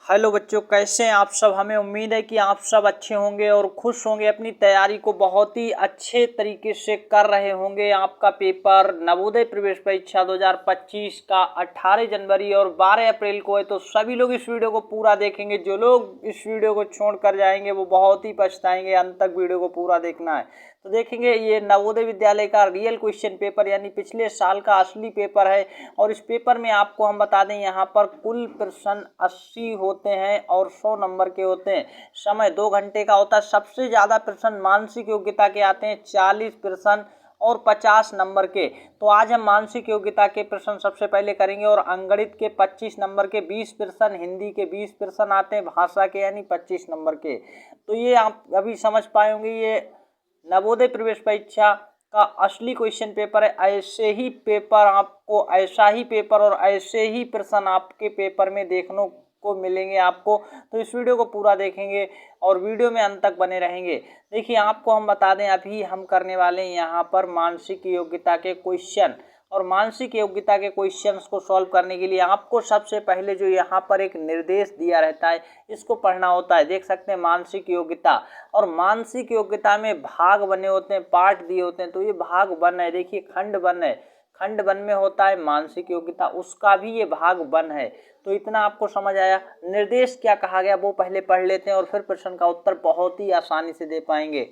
Hello बच्चों, कैसे हैं आप सब। हमें उम्मीद है कि आप सब अच्छे होंगे और खुश होंगे, अपनी तैयारी को बहुत ही अच्छे तरीके से कर रहे होंगे। आपका पेपर नवोदय प्रवेश परीक्षा 2025 का 18 जनवरी और 12 अप्रैल को है, तो सभी लोग इस वीडियो को पूरा देखेंगे। जो लोग इस वीडियो को छोड़ कर जाएंगे वो बहुत ही पछताएंगे। अंत तक वीडियो को पूरा देखना है। तो देखेंगे ये नवोदय विद्यालय का रियल क्वेश्चन पेपर यानी पिछले साल का असली पेपर है। और इस पेपर में आपको हम बता दें, यहाँ पर कुल प्रश्न 80 होते हैं और 100 नंबर के होते हैं। समय 2 घंटे का होता है। सबसे ज़्यादा प्रश्न मानसिक योग्यता के आते हैं, 40 प्रश्न और 50 नंबर के। तो आज हम मानसिक योग्यता के प्रश्न सबसे पहले करेंगे और अंगणित के 25 नंबर के 20 प्रश्न, हिंदी के 20 प्रश्न आते हैं, भाषा के यानी 25 नंबर के। तो ये आप अभी समझ पाए होंगे, ये नवोदय प्रवेश परीक्षा का असली क्वेश्चन पेपर है। ऐसे ही पेपर आपको, ऐसा ही पेपर और ऐसे ही प्रश्न आपके पेपर में देखने को मिलेंगे आपको। तो इस वीडियो को पूरा देखेंगे और वीडियो में अंत तक बने रहेंगे। देखिए, आपको हम बता दें, अभी हम करने वाले हैं यहाँ पर मानसिक योग्यता के क्वेश्चन। और मानसिक योग्यता के क्वेश्चंस को सॉल्व करने के लिए आपको सबसे पहले जो यहाँ पर एक निर्देश दिया रहता है, इसको पढ़ना होता है। देख सकते हैं मानसिक योग्यता, और मानसिक योग्यता में भाग बने होते हैं, पार्ट दिए होते हैं। तो ये भाग वन है, देखिए खंड वन है। खंड वन में होता है मानसिक योग्यता, उसका भी ये भाग वन है। तो इतना आपको समझ आया। निर्देश क्या कहा गया वो पहले पढ़ लेते हैं और फिर प्रश्न का उत्तर बहुत ही आसानी से दे पाएंगे।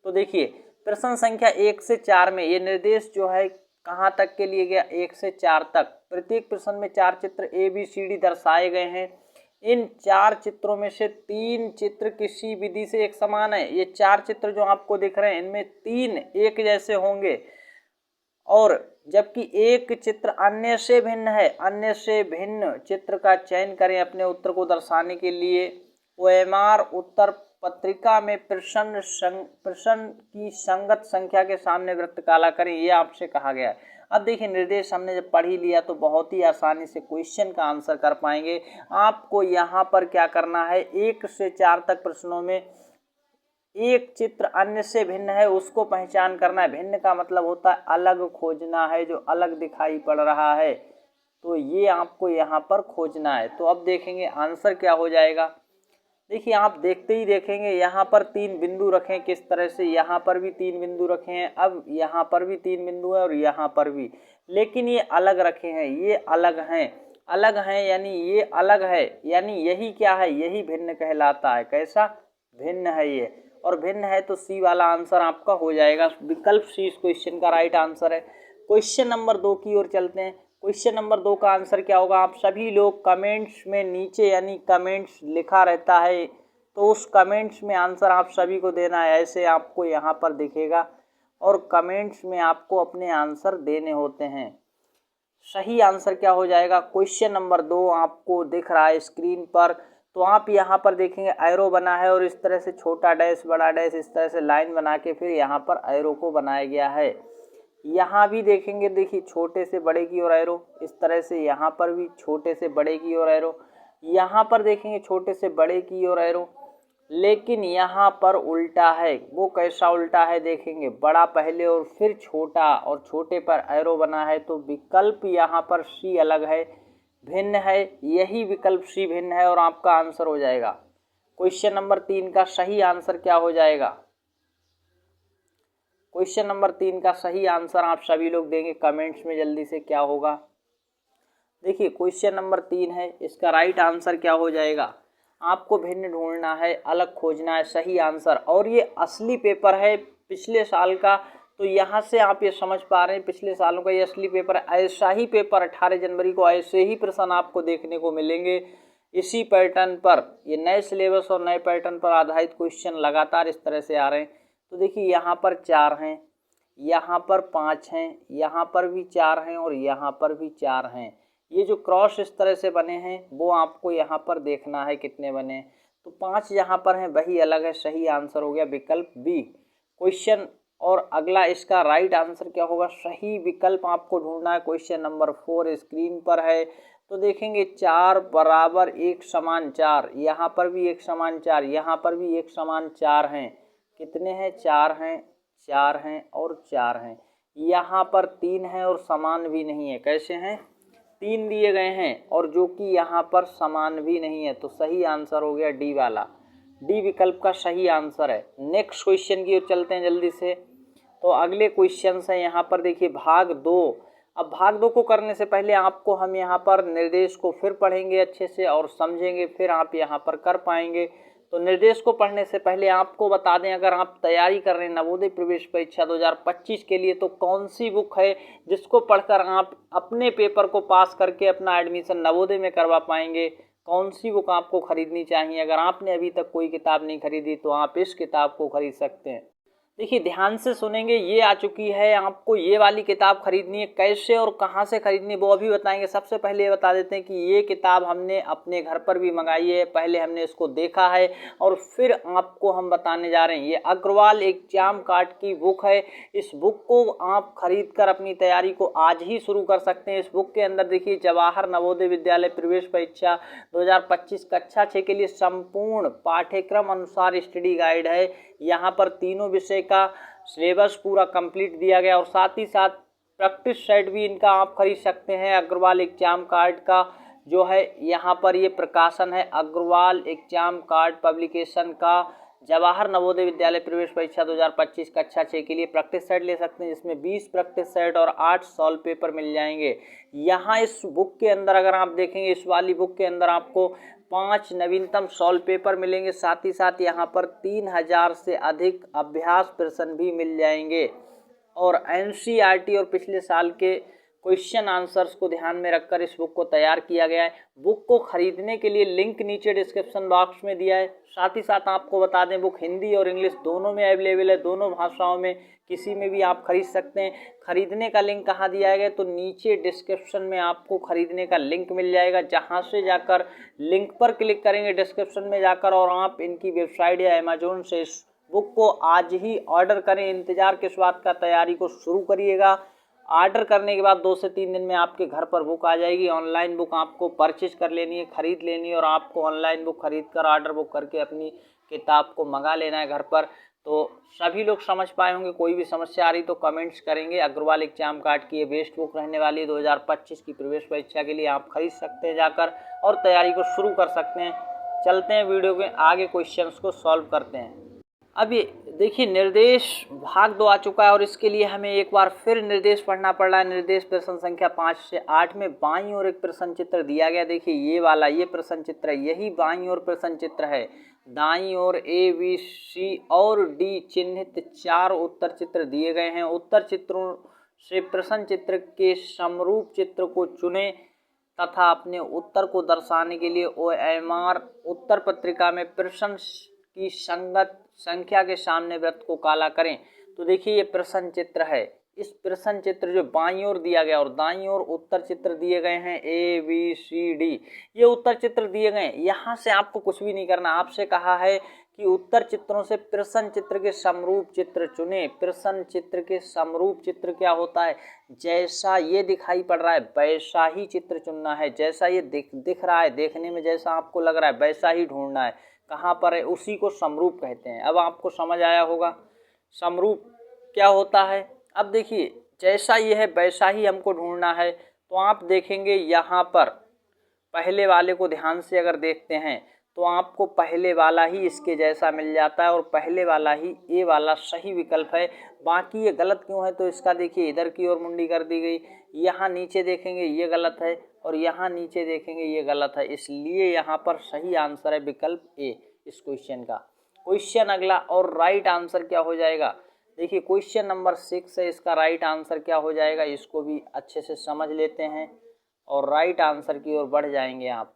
तो देखिए, प्रश्न संख्या 1 से 4 में ये निर्देश जो है कहाँ तक के लिए गया, 1 से 4 तक। प्रत्येक प्रश्न में 4 चित्र ABCD दर्शाए गए हैं। इन 4 चित्रों में से 3 चित्र किसी विधि से एक समान है। ये 4 चित्र जो आपको दिख रहे हैं, इनमें 3 एक जैसे होंगे और जबकि एक चित्र अन्य से भिन्न है। अन्य से भिन्न चित्र का चयन करें अपने उत्तर को दर्शाने के लिए। OMR उत्तर पत्रिका में प्रश्न की संगत संख्या के सामने वृत्त काला करें, ये आपसे कहा गया है। अब देखिए, निर्देश हमने जब पढ़ ही लिया तो बहुत ही आसानी से क्वेश्चन का आंसर कर पाएंगे। आपको यहाँ पर क्या करना है, 1 से 4 तक प्रश्नों में एक चित्र अन्य से भिन्न है, उसको पहचान करना है। भिन्न का मतलब होता है अलग खोजना है, जो अलग दिखाई पड़ रहा है। तो ये आपको यहाँ पर खोजना है। तो अब देखेंगे आंसर क्या हो जाएगा। देखिए, आप देखते ही देखेंगे यहाँ पर 3 बिंदु रखें किस तरह से, यहाँ पर भी 3 बिंदु रखे हैं, अब यहाँ पर भी 3 बिंदु है और यहाँ पर भी, लेकिन ये अलग रखे हैं। ये अलग हैं, अलग हैं यानी ये अलग है, यानी यही क्या है, यही भिन्न कहलाता है। कैसा भिन्न है ये, और भिन्न है तो सी वाला आंसर आपका हो जाएगा। विकल्प सी इस क्वेश्चन का राइट आंसर है। क्वेश्चन नंबर 2 की ओर चलते हैं। क्वेश्चन नंबर 2 का आंसर क्या होगा, आप सभी लोग कमेंट्स में नीचे यानी कमेंट्स लिखा रहता है, तो उस कमेंट्स में आंसर आप सभी को देना है। ऐसे आपको यहाँ पर दिखेगा और कमेंट्स में आपको अपने आंसर देने होते हैं। सही आंसर क्या हो जाएगा, क्वेश्चन नंबर 2 आपको दिख रहा है स्क्रीन पर। तो आप यहाँ पर देखेंगे एरो बना है और इस तरह से छोटा डैश बड़ा डैश इस तरह से लाइन बना के फिर यहाँ पर एरो को बनाया गया है। यहाँ भी देखेंगे, देखिए छोटे से बड़े की ओर एरो, इस तरह से यहाँ पर भी छोटे से बड़े की ओर एरो, यहाँ पर देखेंगे छोटे से बड़े की ओर एरो, लेकिन यहाँ पर उल्टा है। वो कैसा उल्टा है देखेंगे, बड़ा पहले और फिर छोटा और छोटे पर एरो बना है। तो विकल्प यहाँ पर सी अलग है, भिन्न है, यही विकल्प सी भिन्न है और आपका आंसर हो जाएगा। क्वेश्चन नंबर 3 का सही आंसर क्या हो जाएगा, क्वेश्चन नंबर 3 का सही आंसर आप सभी लोग देंगे कमेंट्स में जल्दी से, क्या होगा। देखिए, क्वेश्चन नंबर 3 है, इसका राइट आंसर क्या हो जाएगा। आपको भिन्न ढूंढना है, अलग खोजना है, सही आंसर। और ये असली पेपर है पिछले साल का, तो यहाँ से आप ये समझ पा रहे हैं पिछले सालों का ये असली पेपर है। ऐसा ही पेपर 18 जनवरी को ऐसे ही प्रश्न आपको देखने को मिलेंगे इसी पैटर्न पर। ये नए सिलेबस और नए पैटर्न पर आधारित क्वेश्चन लगातार इस तरह से आ रहे हैं। तो देखिए, यहाँ पर 4 हैं, यहाँ पर 5 हैं, यहाँ पर भी 4 हैं और यहाँ पर भी 4 हैं। ये जो क्रॉस इस तरह से बने हैं वो आपको यहाँ पर देखना है कितने बने। तो 5 यहाँ पर हैं, वही अलग है। सही आंसर हो गया विकल्प बी क्वेश्चन। और अगला इसका राइट आंसर क्या होगा, सही विकल्प आपको ढूंढना है। क्वेश्चन नंबर 4 स्क्रीन पर है। तो देखेंगे 4 बराबर एक समान 4, यहाँ पर भी एक समान 4, यहाँ पर भी एक समान 4 हैं। कितने हैं, 4 हैं, 4 हैं और 4 हैं। यहाँ पर 3 हैं और समान भी नहीं है। कैसे हैं, 3 दिए गए हैं और जो कि यहाँ पर समान भी नहीं है, तो सही आंसर हो गया डी वाला। डी विकल्प का सही आंसर है। नेक्स्ट क्वेश्चन की ओर चलते हैं जल्दी से। तो अगले क्वेश्चन है यहाँ पर देखिए भाग 2। अब भाग 2 को करने से पहले आपको हम यहाँ पर निर्देश को फिर पढ़ेंगे अच्छे से और समझेंगे, फिर आप यहाँ पर कर पाएंगे। तो निर्देश को पढ़ने से पहले आपको बता दें, अगर आप तैयारी कर रहे हैं नवोदय प्रवेश परीक्षा 2025 के लिए, तो कौन सी बुक है जिसको पढ़कर आप अपने पेपर को पास करके अपना एडमिशन नवोदय में करवा पाएंगे, कौन सी बुक आपको खरीदनी चाहिए। अगर आपने अभी तक कोई किताब नहीं खरीदी तो आप इस किताब को खरीद सकते हैं। देखिए ध्यान से सुनेंगे, ये आ चुकी है, आपको ये वाली किताब खरीदनी है। कैसे और कहाँ से खरीदनी है वो अभी बताएंगे। सबसे पहले ये बता देते हैं कि ये किताब हमने अपने घर पर भी मंगाई है, पहले हमने इसको देखा है और फिर आपको हम बताने जा रहे हैं। ये अग्रवाल एग्जाम कार्ड की बुक है। इस बुक को आप खरीद कर अपनी तैयारी को आज ही शुरू कर सकते हैं। इस बुक के अंदर देखिए जवाहर नवोदय विद्यालय प्रवेश परीक्षा 2025 कक्षा 6 के लिए संपूर्ण पाठ्यक्रम अनुसार स्टडी गाइड है। यहाँ पर तीनों विषय का सिलेबस पूरा कंप्लीट दिया गया और साथ ही साथ प्रैक्टिस सेट भी इनका आप खरीद सकते हैं। अग्रवाल एग्जाम कार्ड का जो है यहाँ पर ये प्रकाशन है, अग्रवाल एग्जाम कार्ड पब्लिकेशन का जवाहर नवोदय विद्यालय प्रवेश परीक्षा 2025 कक्षा 6 के लिए प्रैक्टिस सेट ले सकते हैं, जिसमें 20 प्रैक्टिस सेट और 8 सॉल्व पेपर मिल जाएंगे। यहाँ इस बुक के अंदर अगर आप देखेंगे, इस वाली बुक के अंदर आपको 5 नवीनतम सॉल्व पेपर मिलेंगे, साथ ही साथ यहाँ पर 3000 से अधिक अभ्यास प्रश्न भी मिल जाएंगे और एनसीईआरटी और पिछले साल के क्वेश्चन आंसर्स को ध्यान में रखकर इस बुक को तैयार किया गया है। बुक को खरीदने के लिए लिंक नीचे डिस्क्रिप्शन बॉक्स में दिया है। साथ ही साथ आपको बता दें, बुक हिंदी और इंग्लिश दोनों में अवेलेबल है, दोनों भाषाओं में, किसी में भी आप खरीद सकते हैं। खरीदने का लिंक कहाँ दिया गया, तो नीचे डिस्क्रिप्शन में आपको खरीदने का लिंक मिल जाएगा, जहाँ से जाकर लिंक पर क्लिक करेंगे डिस्क्रिप्शन में जाकर और आप इनकी वेबसाइट या अमेजोन से इस बुक को आज ही ऑर्डर करें। इंतजार किस बात का, तैयारी को शुरू करिएगा। ऑर्डर करने के बाद 2 से 3 दिन में आपके घर पर बुक आ जाएगी। ऑनलाइन बुक आपको परचेज कर लेनी है, खरीद लेनी है और आपको ऑनलाइन बुक खरीद कर ऑर्डर बुक करके अपनी किताब को मंगा लेना है घर पर। तो सभी लोग समझ पाए होंगे। कोई भी समस्या आ रही तो कमेंट्स करेंगे। अग्रवाल एग्जाम कार्ड की ये बेस्ट बुक रहने वाली है 2025 की प्रवेश परीक्षा के लिए, आप खरीद सकते हैं जाकर और तैयारी को शुरू कर सकते हैं। चलते हैं वीडियो के आगे, क्वेश्चंस को सॉल्व करते हैं। अब ये देखिए निर्देश भाग 2 आ चुका है और इसके लिए हमें एक बार फिर निर्देश पढ़ना पड़ रहा है। निर्देश प्रश्न संख्या 5 से 8 में बाईं ओर एक प्रश्न चित्र दिया गया। देखिए ये वाला, ये प्रश्न चित्र है, यही बाईं ओर प्रश्न चित्र है। दाईं ओर ए बी सी और डी चिन्हित 4 उत्तर चित्र दिए गए हैं। उत्तर चित्रों से प्रश्न चित्र के समरूप चित्र को चुनें तथा अपने उत्तर को दर्शाने के लिए OMR उत्तर पत्रिका में प्रश्न की संगत संख्या के सामने वृत्त को काला करें। तो देखिए ये प्रश्न चित्र है। इस प्रश्न चित्र जो बाईं ओर दिया गया और दाईं ओर उत्तर चित्र दिए गए हैं ABCD, ये उत्तर चित्र दिए गए हैं। यहाँ से आपको कुछ भी नहीं करना। आपसे कहा है कि उत्तर चित्रों से प्रश्न चित्र के समरूप चित्र चुने। प्रश्न चित्र के समरूप चित्र क्या होता है, जैसा ये दिखाई पड़ रहा है वैसा ही चित्र चुनना है। जैसा ये दिख रहा है, देखने में जैसा आपको लग रहा है वैसा ही ढूंढना है। कहाँ पर है, उसी को समरूप कहते हैं। अब आपको समझ आया होगा समरूप क्या होता है। अब देखिए जैसा ये है वैसा ही हमको ढूंढना है। तो आप देखेंगे यहाँ पर पहले वाले को ध्यान से अगर देखते हैं तो आपको पहले वाला ही इसके जैसा मिल जाता है और पहले वाला ही ए वाला सही विकल्प है। बाकी ये गलत क्यों है, तो इसका देखिए इधर की ओर मुंडी कर दी गई। यहाँ नीचे देखेंगे ये गलत है और यहाँ नीचे देखेंगे ये गलत है, इसलिए यहाँ पर सही आंसर है विकल्प ए इस क्वेश्चन का। क्वेश्चन अगला, और राइट आंसर क्या हो जाएगा। देखिए क्वेश्चन नंबर 6 है, इसका राइट आंसर क्या हो जाएगा, इसको भी अच्छे से समझ लेते हैं और राइट आंसर की ओर बढ़ जाएंगे आप।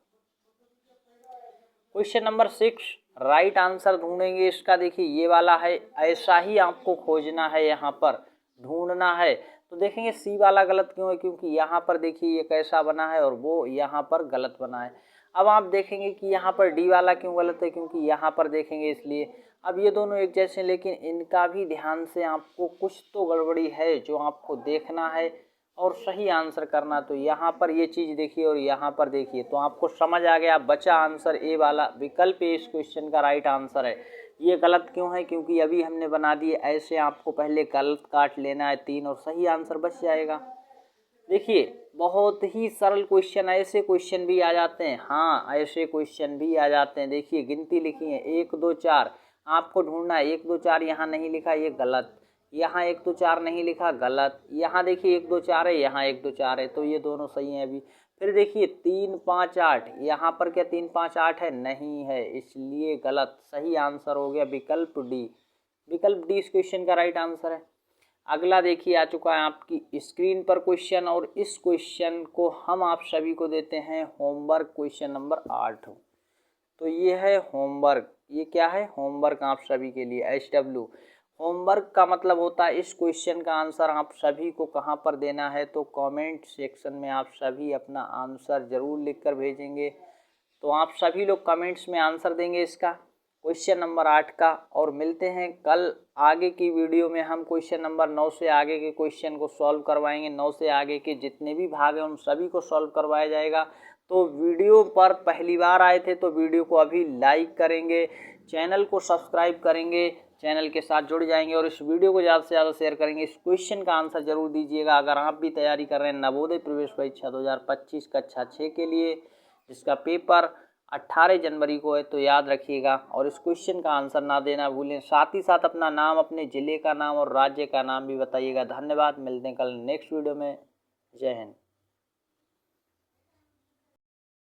क्वेश्चन नंबर 6 राइट आंसर ढूंढेंगे इसका। देखिए ये वाला है, ऐसा ही आपको खोजना है, यहाँ पर ढूंढना है। तो देखेंगे सी वाला गलत क्यों है, क्योंकि यहाँ पर देखिए ये कैसा बना है और वो यहाँ पर गलत बना है। अब आप देखेंगे कि यहाँ पर डी वाला क्यों गलत है, क्योंकि यहाँ पर देखेंगे इसलिए। अब ये दोनों एक जैसे हैं, लेकिन इनका भी ध्यान से आपको कुछ तो गड़बड़ी है जो आपको देखना है और सही आंसर करना। तो यहाँ पर ये चीज़ देखिए और यहाँ पर देखिए, तो आपको समझ आ गया। बचा आंसर ए वाला, विकल्प ए इस क्वेश्चन का राइट आंसर है। ये गलत क्यों है, क्योंकि अभी हमने बना दिए ऐसे, आपको पहले गलत काट लेना है 3 और सही आंसर बच जाएगा। देखिए बहुत ही सरल क्वेश्चन, ऐसे क्वेश्चन भी आ जाते हैं, हाँ ऐसे क्वेश्चन भी आ जाते हैं। देखिए गिनती लिखी है 1 2 4, आपको ढूंढना है 1 2 4, यहाँ नहीं लिखा ये गलत, यहाँ 1 2 4 नहीं लिखा गलत, यहाँ देखिए 1 2 4 है, यहाँ 1 2 4 है, तो ये दोनों सही हैं अभी। फिर देखिए 3 5 8, यहाँ पर क्या 3 5 8 है, नहीं है, इसलिए गलत। सही आंसर हो गया विकल्प डी। विकल्प डी इस क्वेश्चन का राइट आंसर है। अगला देखिए आ चुका है आपकी स्क्रीन पर क्वेश्चन, और इस क्वेश्चन को हम आप सभी को देते हैं होमवर्क, क्वेश्चन नंबर 8। तो ये है होमवर्क, ये क्या है होमवर्क आप सभी के लिए, SW। होमवर्क का मतलब होता है इस क्वेश्चन का आंसर आप सभी को कहाँ पर देना है, तो कमेंट सेक्शन में आप सभी अपना आंसर ज़रूर लिखकर भेजेंगे। तो आप सभी लोग कमेंट्स में आंसर देंगे इसका, क्वेश्चन नंबर 8 का। और मिलते हैं कल आगे की वीडियो में, हम क्वेश्चन नंबर 9 से आगे के क्वेश्चन को सॉल्व करवाएंगे। 9 से आगे के जितने भी भाग हैं उन सभी को सॉल्व करवाया जाएगा। तो वीडियो पर पहली बार आए थे तो वीडियो को अभी लाइक करेंगे, चैनल को सब्सक्राइब करेंगे, चैनल के साथ जुड़ जाएंगे, और इस वीडियो को ज़्यादा से ज़्यादा शेयर करेंगे। इस क्वेश्चन का आंसर जरूर दीजिएगा। अगर आप भी तैयारी कर रहे हैं नवोदय प्रवेश परीक्षा 2025 कक्षा 6 के लिए, जिसका पेपर 18 जनवरी को है, तो याद रखिएगा और इस क्वेश्चन का आंसर ना देना भूलें। साथ ही साथ अपना नाम, अपने ज़िले का नाम और राज्य का नाम भी बताइएगा। धन्यवाद, मिलते हैं कल नेक्स्ट वीडियो में। जय हिंद।